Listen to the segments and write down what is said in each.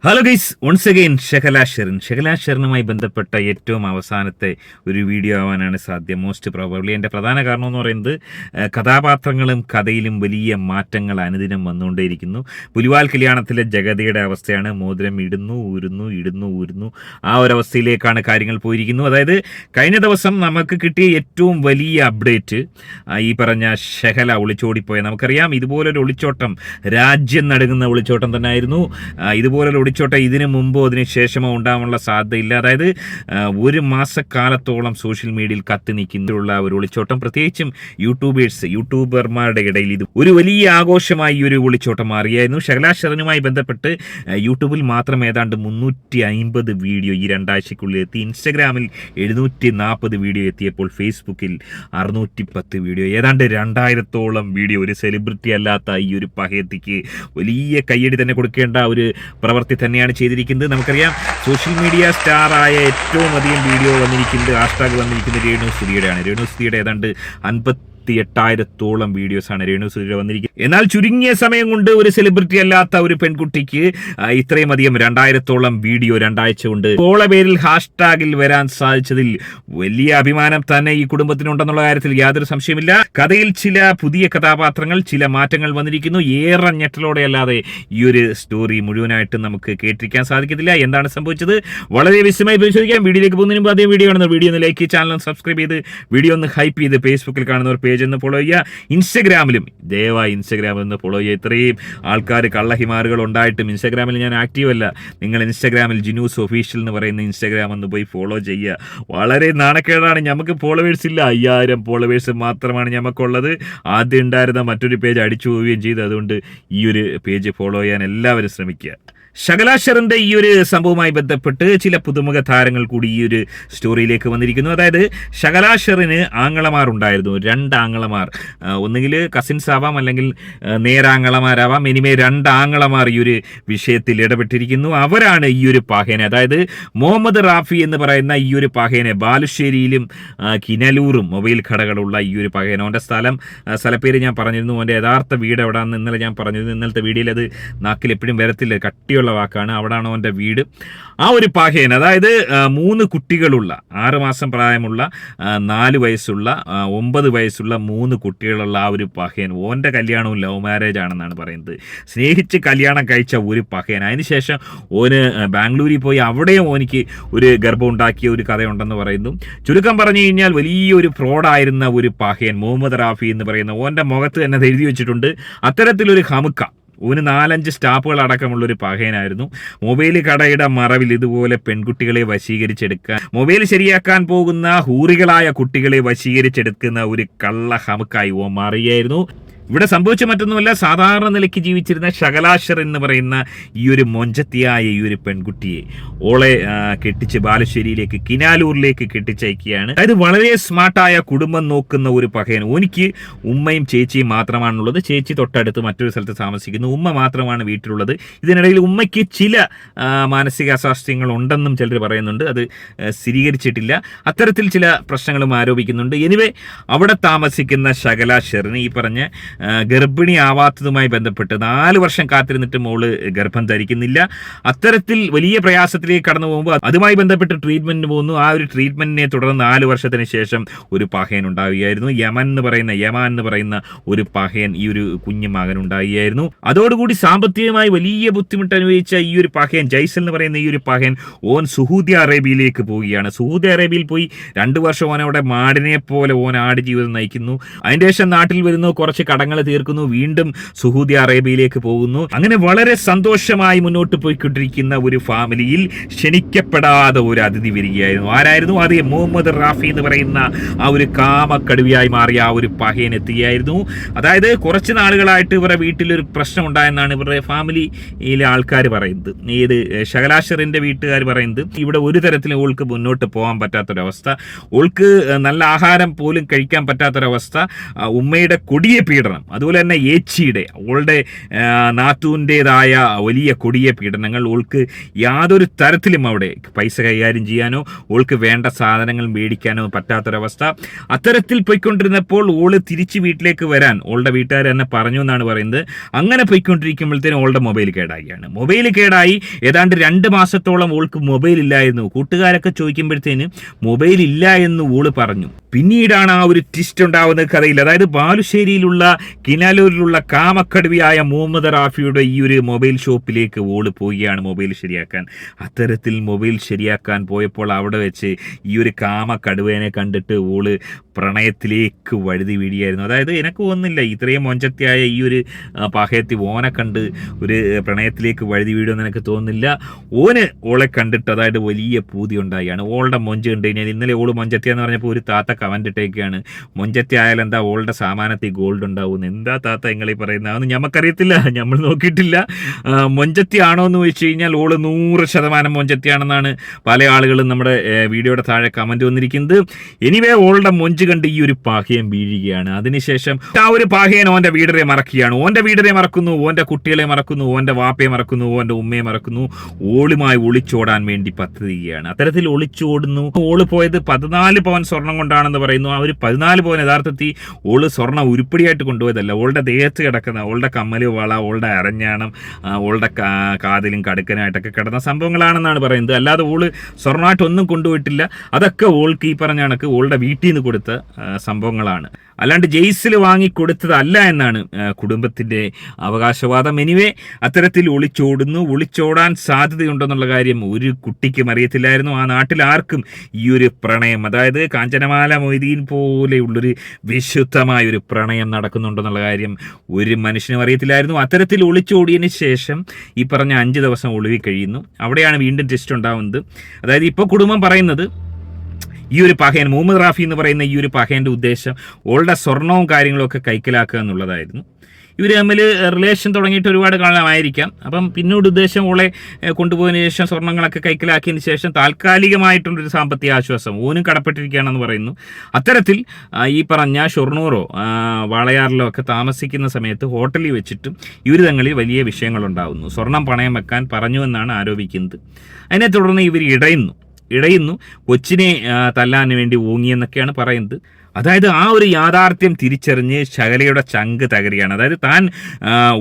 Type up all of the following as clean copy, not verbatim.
Hello guys, once again Shehla ഷെറിനുമായി ബന്ധപ്പെട്ട ഏറ്റവും അവസാനത്തെ ഒരു വീഡിയോ ആവാനാണ് സാധ്യം. മോസ്റ്റ് പ്രോബബ്ലി എൻ്റെ പ്രധാന കാരണം എന്ന് പറയുന്നത് കഥാപാത്രങ്ങളും കഥയിലും വലിയ മാറ്റങ്ങൾ അനുദിനം വന്നുകൊണ്ടേയിരിക്കുന്നു. പുലിവാൽ കല്യാണത്തിലെ ജഗതിയുടെ അവസ്ഥയാണ്. മോതിരം ഇടുന്നു ഊരുന്നു ആ ഒരവസ്ഥയിലേക്കാണ് കാര്യങ്ങൾ പോയിരിക്കുന്നു. അതായത് കഴിഞ്ഞ ദിവസം നമുക്ക് കിട്ടിയ ഏറ്റവും വലിയ അപ്ഡേറ്റ് ഈ പറഞ്ഞ ഷെഹല ഒളിച്ചോടിപ്പോയ, നമുക്കറിയാം ഇതുപോലൊരു ഒളിച്ചോട്ടം രാജ്യം നടുങ്ങുന്ന ഒളിച്ചോട്ടം തന്നെ ആയിരുന്നു. ഇതുപോലൊരു ഒളിച്ചോട്ടം ഇതിനു മുമ്പോ അതിന് ശേഷമോ ഉണ്ടാവാനുള്ള സാധ്യതയില്ല. അതായത് ഒരു മാസക്കാലത്തോളം സോഷ്യൽ മീഡിയയിൽ കത്തി നിൽക്കുന്നുള്ള ഒരു ഒളിച്ചോട്ടം, പ്രത്യേകിച്ചും യൂട്യൂബർമാരുടെ ഇടയിൽ ഇത് ഒരു വലിയ ആഘോഷമായി ഈ ഒരു ഒളിച്ചോട്ടം മാറിയായിരുന്നു. ഷെഹലാ ഷെറിനുമായി ബന്ധപ്പെട്ട് യൂട്യൂബിൽ മാത്രം ഏതാണ്ട് 350 വീഡിയോ ഈ രണ്ടാഴ്ചക്കുള്ളിൽ എത്തി. ഇൻസ്റ്റഗ്രാമിൽ 740 വീഡിയോ എത്തിയപ്പോൾ ഫേസ്ബുക്കിൽ 610 വീഡിയോ, ഏതാണ്ട് 2000-ഓളം വീഡിയോ. ഒരു സെലിബ്രിറ്റി അല്ലാത്ത ഈ ഒരു പഹയത്തിക്ക് വലിയ കയ്യടി തന്നെ കൊടുക്കേണ്ട ഒരു പ്രവൃത്തി തന്നെയാണ് ചെയ്തിരിക്കുന്നത്. നമുക്കറിയാം സോഷ്യൽ മീഡിയ സ്റ്റാറായ ഏറ്റവും അധികം വീഡിയോ വന്നിരിക്കുന്നത്, ഹാഷ്ടാഗ് വന്നിരിക്കുന്നത് രേണുസുധിയുടെയാണ്. രേണുസുധിയുടെ ഏതാണ്ട് 58,000-ഓളം വീഡിയോസാണ് രേണുസുധിയുടെ വന്നിരിക്കുന്നത്. എന്നാൽ ചുരുങ്ങിയ സമയം കൊണ്ട് ഒരു സെലിബ്രിറ്റി അല്ലാത്ത ഒരു പെൺകുട്ടിക്ക് ഇത്രയും അധികം 2000-ഓളം വീഡിയോ രണ്ടാഴ്ച കൊണ്ട് ഓള പേരിൽ ഹാഷ്ടാഗിൽ വരാൻ സാധിച്ചതിൽ വലിയ അഭിമാനം തന്നെ ഈ കുടുംബത്തിനുണ്ടെന്നുള്ള കാര്യത്തിൽ യാതൊരു സംശയമില്ല. കഥയിൽ ചില പുതിയ കഥാപാത്രങ്ങൾ, ചില മാറ്റങ്ങൾ വന്നിരിക്കുന്നു. ഏറെ ഞെട്ടലോടെ അല്ലാതെ ഈ ഒരു സ്റ്റോറി മുഴുവനായിട്ട് നമുക്ക് കേട്ടിരിക്കാൻ സാധിക്കത്തില്ല. എന്താണ് സംഭവിച്ചത് വളരെ വിശദമായി പരിശോധിക്കാം. വീഡിയോയിലേക്ക് പോകുന്നതിന് മുമ്പ് ആദ്യം വീഡിയോ കാണുന്ന വീഡിയോ ഒന്ന് ലൈക്ക്, ചാനൽ സബ്സ്ക്രൈബ് ചെയ്ത് വീഡിയോ ഒന്ന് ഹൈപ്പ് ചെയ്ത് ഫേസ്ബുക്കിൽ കാണുന്നവർ പേജ് ഒന്ന് ഫോളോ ചെയ്യുക. ഇൻസ്റ്റഗ്രാമിലും ദയവായി ഇൻസ്റ്റഗ്രാമിൽ ഒന്ന് ഫോളോ ചെയ്യുക. ഇത്രയും ആൾക്കാർ കള്ളഹിമാറുകൾ ഉണ്ടായിട്ടും ഇൻസ്റ്റഗ്രാമിൽ ഞാൻ ആക്റ്റീവ് അല്ല. നിങ്ങൾ ഇൻസ്റ്റഗ്രാമിൽ ജിനൂസ് ഒഫീഷ്യൽ എന്ന് പറയുന്ന ഇൻസ്റ്റഗ്രാം ഒന്ന് പോയി ഫോളോ ചെയ്യുക. വളരെ നാണക്കേടാണ്, നമുക്ക് ഫോളോവേഴ്സ് ഇല്ല. 5000 ഫോളോവേഴ്സ് മാത്രമാണ് നമുക്കുള്ളത്. ആദ്യം ഉണ്ടായിരുന്ന മറ്റൊരു പേജ് അടിച്ചു പോവുകയും ചെയ്തു. അതുകൊണ്ട് ഈ ഒരു പേജ് ഫോളോ ചെയ്യാൻ എല്ലാവരും ശ്രമിക്കുക. ഷെഹലാ ഷെറിന്റെ ഈ ഒരു സംഭവവുമായി ബന്ധപ്പെട്ട് ചില പുതുമുഖ താരങ്ങൾ കൂടി ഈ ഒരു സ്റ്റോറിയിലേക്ക് വന്നിരിക്കുന്നു. അതായത് ഷെഹലാ ഷെറിന് ആങ്ങളമാർ ഉണ്ടായിരുന്നു, 2 ആങ്ങളമാർ. ഒന്നുകിൽ കസിൻസ് ആവാം, അല്ലെങ്കിൽ നേരാങ്ങളമാരാവാം. എനിമേ 2 ആങ്ങളമാർ ഈ ഒരു വിഷയത്തിൽ ഇടപെട്ടിരിക്കുന്നു. അവരാണ് ഈ ഒരു പഹയനെ, അതായത് മുഹമ്മദ് റാഫി എന്ന് പറയുന്ന ഈ ഒരു പഹയനെ, ബാലുശ്ശേരിയിലും കിനലൂറും മൊബൈൽ കടകളുള്ള ഈ ഒരു പഹയൻ, അവൻ്റെ സ്ഥലപ്പേര് ഞാൻ പറഞ്ഞിരുന്നു. അവൻ്റെ യഥാർത്ഥ വീട് എവിടെയാണെന്ന് ഇന്നലെ ഞാൻ പറഞ്ഞിരുന്നു. ഇന്നലത്തെ വീഡിയോയിൽ അത് നാക്കിൽ എപ്പോഴും വരത്തില്ല, കട്ടിയുള്ള വാക്കാണ്. അവിടാണ് അവൻ്റെ വീട്. ആ ഒരു പഹയൻ, അതായത് 3 കുട്ടികളുള്ള, 6 മാസം പ്രായമുള്ള, 4 വയസ്സുള്ള, 9 വയസ്സുള്ള 3 കുട്ടികളുള്ള ആ ഒരു പഹയൻ, ഓൻ്റെ കല്യാണവും ലവ് മാരേജ് ആണെന്നാണ് പറയുന്നത്. സ്നേഹിച്ച് കല്യാണം കഴിച്ച ഒരു പഹയൻ. അതിനുശേഷം ഓന് ബാംഗ്ലൂരിൽ പോയി അവിടെയും ഓനിക്ക് ഒരു ഗർഭം ഉണ്ടാക്കിയ ഒരു കഥയുണ്ടെന്ന് പറയുന്നു. ചുരുക്കം പറഞ്ഞു കഴിഞ്ഞാൽ വലിയൊരു ഫ്രോഡായിരുന്ന ഒരു പഹയൻ മുഹമ്മദ് റാഫി എന്ന് പറയുന്ന, ഓൻ്റെ മുഖത്ത് തന്നെ എഴുതി വെച്ചിട്ടുണ്ട് അത്തരത്തിലൊരു ഹമുക്ക. ഒരു 4-5 സ്റ്റാഫുകൾ അടക്കമുള്ളൊരു പഹയനായിരുന്നു. മൊബൈൽ കടയുടെ മറവിൽ ഇതുപോലെ പെൺകുട്ടികളെ വശീകരിച്ചെടുക്കാൻ, മൊബൈൽ ശരിയാക്കാൻ പോകുന്ന ഹൂറികളായ കുട്ടികളെ വശീകരിച്ചെടുക്കുന്ന ഒരു കള്ള ഹമുക്കായി ഓ മാറിയായിരുന്നു. ഇവിടെ സംഭവിച്ച മറ്റൊന്നുമല്ല, സാധാരണ നിലയ്ക്ക് ജീവിച്ചിരുന്ന ഷെഹലാ ഷെറിൻ എന്ന് പറയുന്ന ഈ ഒരു മൊഞ്ചത്തിയായ ഈ ഒരു പെൺകുട്ടിയെ ഓളെ കെട്ടിച്ച് ബാലുശ്ശേരിയിലേക്ക്, കിനാലൂരിലേക്ക് കെട്ടിച്ചയക്കുകയാണ്. അതായത് വളരെ സ്മാർട്ടായ കുടുംബം നോക്കുന്ന ഒരു പഹയൻ. ഓനിക്ക് ഉമ്മയും ചേച്ചിയും മാത്രമാണുള്ളത്. ചേച്ചി തൊട്ടടുത്ത് മറ്റൊരു സ്ഥലത്ത് താമസിക്കുന്നു. ഉമ്മ മാത്രമാണ് വീട്ടിലുള്ളത്. ഇതിനിടയിൽ ഉമ്മയ്ക്ക് ചില മാനസിക അസ്വാസ്ഥ്യങ്ങൾ ഉണ്ടെന്നും ചിലർ പറയുന്നുണ്ട്. അത് സ്ഥിരീകരിച്ചിട്ടില്ല. അത്തരത്തിൽ ചില പ്രശ്നങ്ങളും ആരോപിക്കുന്നുണ്ട്. എനിവേ അവിടെ താമസിക്കുന്ന ഷെഹലാ ഷെറിന് ഈ പറഞ്ഞ ഗർഭിണി ആവാത്തതുമായി ബന്ധപ്പെട്ട് 4 വർഷം കാത്തിരുന്നിട്ട് മോള് ഗർഭം ധരിക്കുന്നില്ല. അത്തരത്തിൽ വലിയ പ്രയാസത്തിലേക്ക് കടന്നു പോകുമ്പോൾ അതുമായി ബന്ധപ്പെട്ട് ട്രീറ്റ്മെന്റിന് പോകുന്നു. ആ ഒരു ട്രീറ്റ്മെന്റിനെ തുടർന്ന് 4 വർഷത്തിന് ശേഷം ഒരു പഹയൻ ഉണ്ടാവുകയായിരുന്നു. യമാൻ എന്ന് പറയുന്ന ഒരു പഹയൻ ഈ ഒരു കുഞ്ഞു മകൻ ഉണ്ടാവുകയായിരുന്നു. അതോടുകൂടി സാമ്പത്തികമായി വലിയ ബുദ്ധിമുട്ട് അനുഭവിച്ച ഈ ഒരു പഹയൻ, ജയ്സൽ എന്ന് പറയുന്ന ഈ ഒരു പഹയൻ, ഓൻ സൗദി അറേബ്യയിലേക്ക് പോവുകയാണ്. സൗദി അറേബ്യയിൽ പോയി 2 വർഷം ഓൻ അവിടെ മാടിനെ പോലെ ഓൻ ആട് ജീവിതം നയിക്കുന്നു. അതിന്റെ ശേഷം നാട്ടിൽ വരുന്നു, കുറച്ച് കടങ്ങൾ തീർക്കുന്നു, വീണ്ടും സൗദി അറേബ്യയിലേക്ക് പോകുന്നു. അങ്ങനെ വളരെ സന്തോഷമായി മുന്നോട്ട് പോയിക്കൊണ്ടിരിക്കുന്ന ഒരു ഫാമിലിയിൽ ക്ഷണിക്കപ്പെടാതെ ഒരു അതിഥി വരികയായിരുന്നു. ആരായിരുന്നു? അതേ മുഹമ്മദ് റാഫി എന്ന് പറയുന്ന ആ ഒരു കാമക്കടുവിയായി മാറിയ ആ ഒരു പഹയൻ എത്തുകയായിരുന്നു. അതായത് കുറച്ച് നാളുകളായിട്ട് ഇവരുടെ വീട്ടിലൊരു പ്രശ്നം ഉണ്ടായെന്നാണ് ഇവരുടെ ഫാമിലിയിലെ ആൾക്കാർ പറയുന്നത്. ഏത് ഷെഹലാ ഷെറിന്റെ വീട്ടുകാർ പറയുന്നത്, ഇവിടെ ഒരു തരത്തിലും ഓൾക്ക് മുന്നോട്ട് പോകാൻ പറ്റാത്തൊരവസ്ഥ, ഓൾക്ക് നല്ല ആഹാരം പോലും കഴിക്കാൻ പറ്റാത്തൊരവസ്ഥ, ഉമ്മയുടെ കൊടിയ പീഡനം. പീഡനം, അതുപോലെ തന്നെ ഏച്ചിയുടെ ഓളുടെ നാത്തൂൻ്റെതായ വലിയ കൊടിയ പീഡനങ്ങൾ, ഓൾക്ക് യാതൊരു തരത്തിലും അവിടെ പൈസ കൈകാര്യം ചെയ്യാനോ ഓൾക്ക് വേണ്ട സാധനങ്ങൾ മേടിക്കാനോ പറ്റാത്തൊരവസ്ഥ. അത്തരത്തിൽ പോയിക്കൊണ്ടിരുന്നപ്പോൾ ഓള് തിരിച്ച് വീട്ടിലേക്ക് വരാൻ ഓളുടെ വീട്ടുകാർ തന്നെ പറഞ്ഞു എന്നാണ് പറയുന്നത്. അങ്ങനെ പോയിക്കൊണ്ടിരിക്കുമ്പോഴത്തേനും ഓളുടെ മൊബൈൽ കേടായിയാണ്. മൊബൈൽ കേടായി ഏതാണ്ട് 2 മാസത്തോളം ഓൾക്ക് മൊബൈൽ ഇല്ലായിരുന്നു. കൂട്ടുകാരൊക്കെ ചോദിക്കുമ്പോഴത്തേന് മൊബൈൽ ഇല്ല എന്ന് ഓള് പറഞ്ഞു. പിന്നീടാണ് ആ ഒരു ട്വിസ്റ്റ് ഉണ്ടാവുന്ന കഥയിൽ. അതായത് ബാലുശ്ശേരിയിലുള്ള കിനാലൂരിലുള്ള കാമക്കടുവിയായ മുഹമ്മദ് റാഫിയുടെ ഈ ഒരു മൊബൈൽ ഷോപ്പിലേക്ക് ഓള് പോവുകയാണ് മൊബൈൽ ശരിയാക്കാൻ. അത്തരത്തിൽ മൊബൈൽ ശരിയാക്കാൻ പോയപ്പോൾ അവിടെ വെച്ച് ഈ ഒരു കാമക്കടുവേനെ കണ്ടിട്ട് ഓള് പ്രണയത്തിലേക്ക് വഴുതി വീടിയായിരുന്നു. അതായത് എനിക്ക് തോന്നുന്നില്ല ഇത്രയും മൊഞ്ചത്തിയായ ഈ ഒരു പഹയത്തി ഓനെ കണ്ട് ഒരു പ്രണയത്തിലേക്ക് വഴുതി വീടുമെന്ന് എനിക്ക് തോന്നുന്നില്ല. ഓന് ഓളെ കണ്ടിട്ട് അതായത് വലിയ പൂതി ഉണ്ടായാണ്. ഓളുടെ മൊഞ്ച് കണ്ടു കഴിഞ്ഞാൽ ഇന്നലെ ഓള് മൊഞ്ചത്തിയാന്ന് പറഞ്ഞപ്പോൾ ഒരു താത്ത കമൻ്റ് ഇട്ടേക്കാണ്, മൊഞ്ചത്തി ആയാലും എന്താ ഓളുടെ സാമാനത്തിൽ ഗോൾഡ് ഉണ്ടാവുമെന്ന്. എന്താ താത്ത നിങ്ങളീ പറയുന്നത്? അതൊന്നും ഞമ്മക്കറിയത്തില്ല, നമ്മൾ നോക്കിയിട്ടില്ല. മൊഞ്ചത്തി ആണോ എന്ന് ചോദിച്ചു കഴിഞ്ഞാൽ ഓള് 100% മൊഞ്ചത്തിയാണെന്നാണ് പല ആളുകളും നമ്മുടെ വീഡിയോയുടെ താഴെ കമൻറ്റ് വന്നിരിക്കുന്നത്. എനിവേ ഓളുടെ മൊഞ്ച് കണ്ട് ഈ ഒരു പാഹയൻ വീഴുകയാണ്. അതിനുശേഷം ആ ഒരു പാഹയൻ ഓൻ്റെ വീടരെ മറക്കുകയാണ്. ഓൻ്റെ വീടരെ മറക്കുന്നു, ഓൻ്റെ കുട്ടികളെ മറക്കുന്നു, ഓൻ്റെ വാപ്പയെ മറക്കുന്നു, ഓൻ്റെ ഉമ്മയെ മറക്കുന്നു. ഓളുമായി ഒളിച്ചോടാൻ വേണ്ടി പദ്ധതിയാണ്. അത്തരത്തിൽ ഒളിച്ചോടുന്നു. ഓള് പോയത് 14 പവൻ സ്വർണം കൊണ്ടാണെന്ന് പറയുന്നു. ആ ഒരു 14 പവൻ യഥാർത്ഥത്തിൽ ഓള് സ്വർണ്ണം ഉരുപ്പടിയായിട്ട് കൊണ്ടുപോയതല്ല. ഓളുടെ ദേഹത്ത് കിടക്കുന്ന ഓളുടെ കമ്മല് വള, ഓളുടെ അരഞ്ഞാണം, ഓളുടെ കാതിലും കടുക്കനായിട്ടൊക്കെ കിടന്ന സംഭവങ്ങളാണെന്നാണ് പറയുന്നത്. അല്ലാതെ ഓള് സ്വർണ്ണമായിട്ടൊന്നും കൊണ്ടുപോയിട്ടില്ല. അതൊക്കെ ഓൾക്ക് ഈ പറഞ്ഞ കണക്ക് ഓളുടെ വീട്ടിൽ നിന്ന് കൊടുത്ത സംഭവങ്ങളാണ്, അല്ലാണ്ട് ജെയ്സിൽ വാങ്ങിക്കൊടുത്തതല്ല എന്നാണ് കുടുംബത്തിൻ്റെ അവകാശവാദം. എനിവേ അത്തരത്തിൽ ഒളിച്ചോടാൻ സാധ്യതയുണ്ടെന്നുള്ള കാര്യം ഒരു കുട്ടിക്കും അറിയത്തില്ലായിരുന്നു. ആ നാട്ടിൽ ആർക്കും ഈ ഒരു പ്രണയം, അതായത് കാഞ്ചനമാല മൊയ്തീൻ പോലെയുള്ളൊരു വിശുദ്ധമായൊരു പ്രണയം നടക്കുന്നുണ്ടെന്നുള്ള കാര്യം ഒരു മനുഷ്യനും അറിയത്തില്ലായിരുന്നു. അത്തരത്തിൽ ഒളിച്ചോടിയതിന് ശേഷം ഈ പറഞ്ഞ 5 ദിവസം ഒളിവിൽ കഴിയുന്നു. അവിടെയാണ് വീണ്ടും ടെസ്റ്റ് ഉണ്ടാവുന്നത്. അതായത് ഇപ്പോൾ കുടുംബം പറയുന്നത് ഈ ഒരു പഹയൻ മുഹമ്മദ് റാഫി എന്ന് പറയുന്ന ഈ ഒരു പഹയൻ്റെ ഉദ്ദേശം ഓളുടെ സ്വർണവും കാര്യങ്ങളും ഒക്കെ കൈക്കലാക്കുക എന്നുള്ളതായിരുന്നു. ഇവർ തമ്മിൽ റിലേഷൻ തുടങ്ങിയിട്ട് ഒരുപാട് കാലമായിരിക്കാം. അപ്പം പിന്നീട് ഉദ്ദേശം ഓളെ കൊണ്ടുപോയതിന് ശേഷം സ്വർണ്ണങ്ങളൊക്കെ കൈക്കലാക്കിയതിന് ശേഷം താൽക്കാലികമായിട്ടുള്ളൊരു സാമ്പത്തിക ആശ്വാസം ഓനും കടപ്പെട്ടിരിക്കുകയാണെന്ന് പറയുന്നു. അത്തരത്തിൽ ഈ പറഞ്ഞ ഷൊർണൂറോ വാളയാറിലോ ഒക്കെ താമസിക്കുന്ന സമയത്ത് ഹോട്ടലിൽ വെച്ചിട്ടും ഇവർ തങ്ങളിൽ വലിയ വിഷയങ്ങളുണ്ടാകുന്നു. സ്വർണം പണയം വെക്കാൻ പറഞ്ഞു എന്നാണ് ആരോപിക്കുന്നത്. അതിനെ തുടർന്ന് ഇവർ ഇടയുന്നു, കൊച്ചിനെ തല്ലാൻ വേണ്ടി ഓങ്ങിയെന്നൊക്കെയാണ് പറയുന്നത്. അതായത് ആ ഒരു യാഥാർത്ഥ്യം തിരിച്ചറിഞ്ഞ് ശകലയുടെ ചങ്ക് തകരുകയാണ്. അതായത് താൻ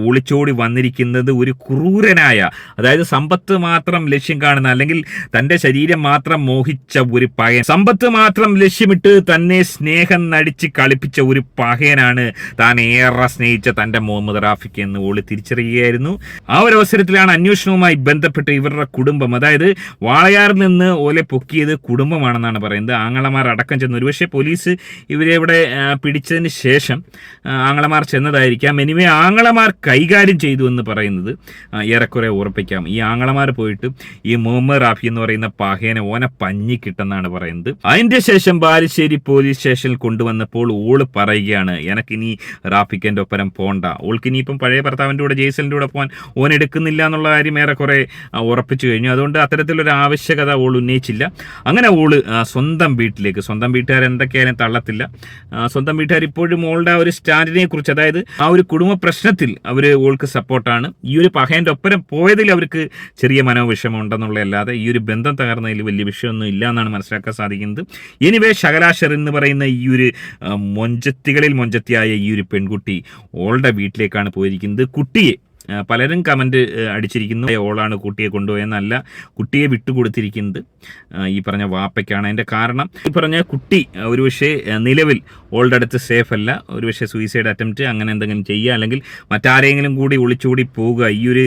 ഒളിച്ചോടി വന്നിരിക്കുന്നത് ഒരു ക്രൂരനായ, അതായത് സമ്പത്ത് മാത്രം ലക്ഷ്യം കാണുന്ന, അല്ലെങ്കിൽ തൻ്റെ ശരീരം മാത്രം മോഹിച്ച ഒരു പഹയൻ, സമ്പത്ത് മാത്രം ലക്ഷ്യമിട്ട് തന്നെ സ്നേഹം നടിച്ച് കളിപ്പിച്ച ഒരു പഹയനാണ് താൻ ഏറെ സ്നേഹിച്ച തൻ്റെ മുഹമ്മദ് റാഫിക്ക് എന്ന് ഓളി തിരിച്ചറിയുകയായിരുന്നു. ആ ഒരു അവസരത്തിലാണ് അന്വേഷണവുമായി ബന്ധപ്പെട്ട് ഇവരുടെ കുടുംബം, അതായത് വാളയാറിൽ നിന്ന് ഓലെ പൊക്കിയത് കുടുംബമാണെന്നാണ് പറയുന്നത്. ആങ്ങളമാർ അടക്കം ചെന്ന്, ഒരുപക്ഷെ പോലീസ് ഇവരെ ഇവിടെ പിടിച്ചതിന് ശേഷം ആങ്ങളമാർ ചെന്നതായിരിക്കാം. എനിവേ ആങ്ങളമാർ കൈകാര്യം ചെയ്തു എന്ന് പറയുന്നത് ഏറെക്കുറെ ഉറപ്പിക്കാം. ഈ ആങ്ങളമാർ പോയിട്ട് ഈ മുഹമ്മദ് റാഫി എന്ന് പറയുന്ന പഹയനെ ഓനെ പഞ്ഞി കിട്ടെന്നാണ് പറയുന്നത്. അതിൻ്റെ ശേഷം ബാലുശ്ശേരി പോലീസ് സ്റ്റേഷനിൽ കൊണ്ടുവന്നപ്പോൾ ഓള് പറയുകയാണ്, എനിക്കിനി റാഫിക്കൻ്റെ ഒപ്പരം പോണ്ട. ഓൾക്കിനിയിപ്പം പഴയ ഭർത്താവിൻ്റെ കൂടെ ജെയ്സലിൻ്റെ കൂടെ പോകാൻ ഓൻ എടുക്കുന്നില്ല എന്നുള്ള കാര്യം ഏറെക്കുറെ ഉറപ്പിച്ചു കഴിഞ്ഞു. അതുകൊണ്ട് അത്തരത്തിലൊരു ആവശ്യകത ഓൾ ഉന്നയിച്ചില്ല. അങ്ങനെ ഓള് സ്വന്തം വീട്ടുകാർ എന്തൊക്കെയായാലും തള്ളത്തിൽ സ്വന്തം വീട്ടുകാർ ഇപ്പോഴും ഓളുടെ ഒരു സ്റ്റാൻഡിനെ കുറിച്ച്, അതായത് ആ ഒരു കുടുംബ പ്രശ്നത്തിൽ അവർ ഓൾക്ക് സപ്പോർട്ടാണ്. ഈ ഒരു പഹയൻ്റെ ഒപ്പരം പോയതിൽ അവർക്ക് ചെറിയ മനോവിഷമം ഉണ്ടെന്നുള്ളതല്ലാതെ ഈ ഒരു ബന്ധം തകർന്നതിൽ വലിയ വിഷയമൊന്നും ഇല്ല എന്നാണ് മനസ്സിലാക്കാൻ സാധിക്കുന്നത്. എനിവേ ശകലാശർ എന്ന് പറയുന്ന ഈ ഒരു മൊഞ്ചത്തിയായ ഈ ഒരു പെൺകുട്ടി ഓളുടെ വീട്ടിലേക്കാണ് പോയിരിക്കുന്നത്. കുട്ടിയെ പലരും കമൻറ്റ് അടിച്ചിരിക്കുന്നു, ഓളാണ് കുട്ടിയെ കൊണ്ടുപോയെന്നല്ല, കുട്ടിയെ വിട്ടുകൊടുത്തിരിക്കുന്നത് ഈ പറഞ്ഞ വാപ്പയ്ക്കാണ്. അതിൻ്റെ കാരണം ഈ പറഞ്ഞ കുട്ടി ഒരുപക്ഷെ നിലവിൽ ഓളുടെ അടുത്ത് സേഫ് അല്ല, ഒരുപക്ഷെ സൂയിസൈഡ് അറ്റംപ്റ്റ് അങ്ങനെ എന്തെങ്കിലും ചെയ്യുക, അല്ലെങ്കിൽ മറ്റാരെങ്കിലും കൂടി ഒളിച്ചോടി പോവുക, ഈ ഒരു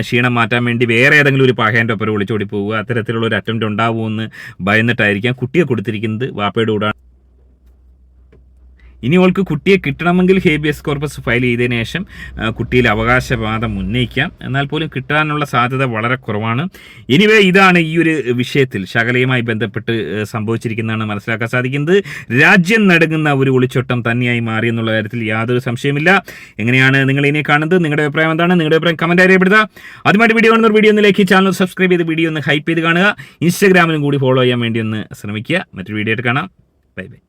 ക്ഷീണം മാറ്റാൻ വേണ്ടി വേറെ ഏതെങ്കിലും ഒരു പഹയൻ്റെ ഒപ്പം ഒളിച്ചോടി പോവുക, അത്തരത്തിലുള്ള ഒരു അറ്റംപ്റ്റ് ഉണ്ടാവുമെന്ന് ഭയന്നിട്ടായിരിക്കാം കുട്ടിയെ കൊടുത്തിരിക്കുന്നത് വാപ്പയുടെ കൂടെ. ഇനി ഓൾക്ക് കുട്ടിയെ കിട്ടണമെങ്കിൽ ഹേബിയസ് കോർപ്പസ് ഫയൽ ചെയ്തതിന് ശേഷം കുട്ടിയിൽ അവകാശവാദം ഉന്നയിക്കാം. എന്നാൽ പോലും കിട്ടാനുള്ള സാധ്യത വളരെ കുറവാണ്. എനിവേ ഇതാണ് ഈ ഒരു വിഷയത്തിൽ ശകലയുമായി ബന്ധപ്പെട്ട് സംഭവിച്ചിരിക്കുന്നതാണ് മനസ്സിലാക്കാൻ സാധിക്കുന്നത്. രാജ്യം നടുങ്ങുന്ന ഒരു ഒളിച്ചോട്ടം തന്നെയായി മാറിയെന്നുള്ള കാര്യത്തിൽ യാതൊരു സംശയമില്ല. എങ്ങനെയാണ് നിങ്ങൾ ഇതിനെ കാണുന്നത്? നിങ്ങളുടെ അഭിപ്രായം എന്താണ്? നിങ്ങളുടെ അഭിപ്രായം കമൻറ്റ് അറിയപ്പെടുക. ആദ്യമായിട്ട് വീഡിയോ കാണുന്ന വീഡിയോ ഒന്ന് ലൈക്ക്, ചാനൽ സബ്സ്ക്രൈബ് ചെയ്ത് വീഡിയോ ഒന്ന് ഹൈപ്പ് ചെയ്ത് കാണുക. ഇൻസ്റ്റാഗ്രാമിലും കൂടി ഫോളോ ചെയ്യാൻ വേണ്ടി ഒന്ന് ശ്രമിക്കുക. മറ്റൊരു വീഡിയോ ആയിട്ട് കാണാം. Bye bye.